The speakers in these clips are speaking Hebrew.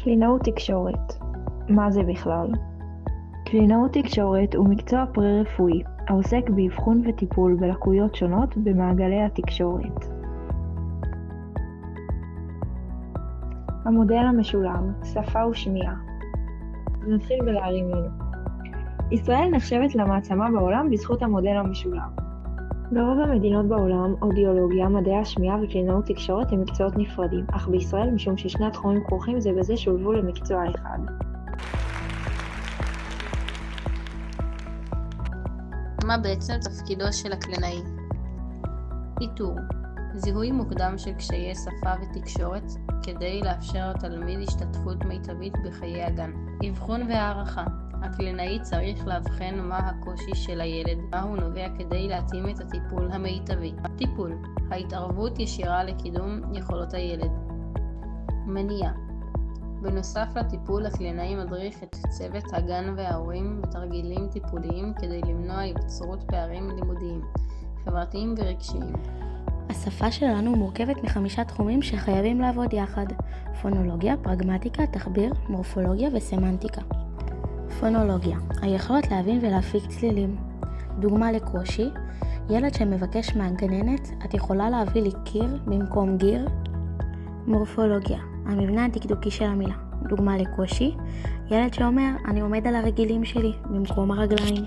קלינאות תקשורת. מה זה בכלל? קלינאות תקשורת הוא מקצוע פרה-רפואי העוסק באבחון וטיפול בלקויות שונות במעגלי התקשורת. המודל המשולב, שפה ושמיעה. נתחיל בלהרים לנו. ישראל נחשבת למעצמה בעולם בזכות המודל המשולב. ברוב המדינות בעולם, אודיולוגיה, מדעי השמיעה וקלינאות תקשורת הם מקצועות נפרדים, אך בישראל משום ששני התחומים כרוכים זה בזה שולבו למקצוע אחד. מה בעצם תפקידו של הקלינאי? איתור, זיהוי מוקדם של קשיי שפה ותקשורת כדי לאפשר לתלמיד השתתפות מיטבית בחיי הגן. אבחון והערכה, הקלינאי צריך לאבחן מה הקושי של הילד, מה הוא נובע כדי להתאים את הטיפול המיטבי. טיפול, ההתערבות ישירה לקידום יכולות הילד. מניעה, בנוסף לטיפול הקלינאי מדריך את צוות הגן וההורים בתרגילים טיפוליים כדי למנוע היווצרות פערים לימודיים, חברתיים ורגשיים. השפה שלנו מורכבת מ5 תחומים שחייבים לעבוד יחד: פונולוגיה, פרגמטיקה, תחביר, מורפולוגיה וסמנטיקה. פונולוגיה, היכולת להבין ולהפיק צלילים. דוגמה לקושי, ילד שמבקש מהגננת, את יכולה להביא לי קיר במקום גיר? מורפולוגיה, המבנה הדקדוקי של המילה. דוגמה לקושי, ילד שאומר, אני עומד על הרגלים שלי במקום הרגליים.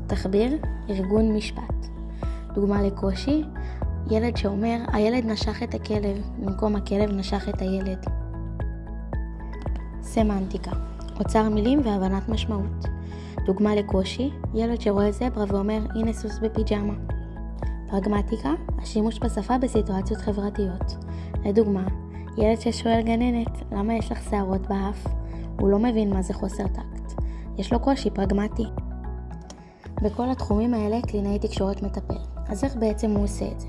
תחביר, ארגון משפט. דוגמה לקושי, ילד שאומר, הילד נשך את הכלב במקום הכלב נשך את הילד. סמנטיקה, אוצר מילים והבנת משמעות. דוגמה לקושי, ילד שרואה זברה ואומר, הנה סוס בפיג'מה. פרגמטיקה, השימוש בשפה בסיטואציות חברתיות. לדוגמה, ילד ששואל גננת, למה יש לך שערות באף? הוא לא מבין מה זה חוסר טקט. יש לו קושי פרגמטי. בכל התחומים האלה קלינאי תקשורת מטפל. אז איך בעצם הוא עושה את זה?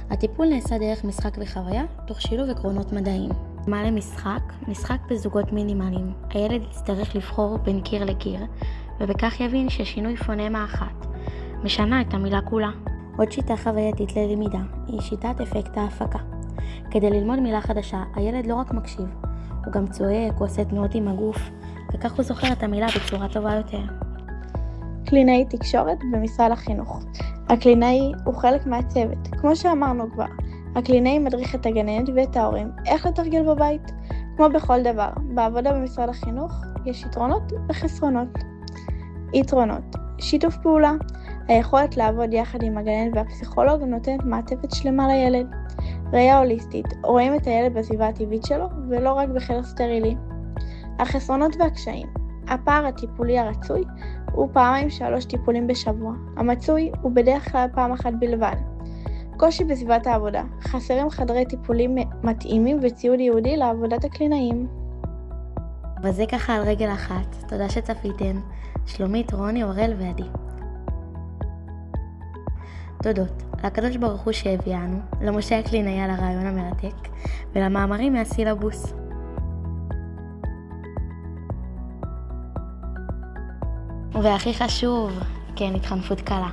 הטיפול נעשה דרך משחק וחוויה, תוך שילוב עקרונות מדעיים. מה למשחק? משחק בזוגות מינימליים. הילד יצטרך לבחור בין קיר לקיר, ובכך יבין ששינוי פונמה אחת משנה את המילה כולה. עוד שיטה חווייתית ללמידה היא שיטת אפקט ההפקה. כדי ללמוד מילה חדשה, הילד לא רק מקשיב, הוא גם צועק או עושה תנועות עם הגוף, וכך הוא זוכר את המילה בצורה טובה יותר. קלינאי תקשורת במשרד החינוך. הקלינאי הוא חלק מהצוות. כמו שאמרנו כבר, הקלינאי מדריך את הגננת ואת ההורים איך לתרגל בבית. כמו בכל דבר, בעבודה במשרד החינוך יש יתרונות וחסרונות. יתרונות, שיתוף פעולה. היכולת לעבוד יחד עם הגננת והפסיכולוג נותנת מעטפת שלמה לילד. ראייה הוליסטית, רואים את הילד בסביבה הטבעית שלו ולא רק בחדר סטרילי. החסרונות והקשיים, הפער הטיפולי הרצוי הוא 2-3 טיפולים בשבוע. המצוי הוא בדרך כלל פעם אחת בלבד. קושי בסביבת העבודה, חסרים חדרי טיפולים מתאימים וציוד ייעודי לעבודת הקלינאים. וזה ככה על רגל אחת. תודה שצפיתם. שלומית, רוני, אורל ועדי. תודות לקדוש ברוך הוא שהביאנו, למשה הקלינאי על הרעיון המרתק ולמאמרים מהסילבוס. והכי חשוב, כן, התחנפות קלה.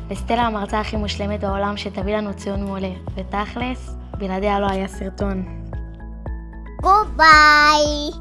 לסטלה המרצה הכי מושלמת בעולם שתביא לנו ציון מעולה, ותכלס, בלעדיה לא היה סרטון. גוביי!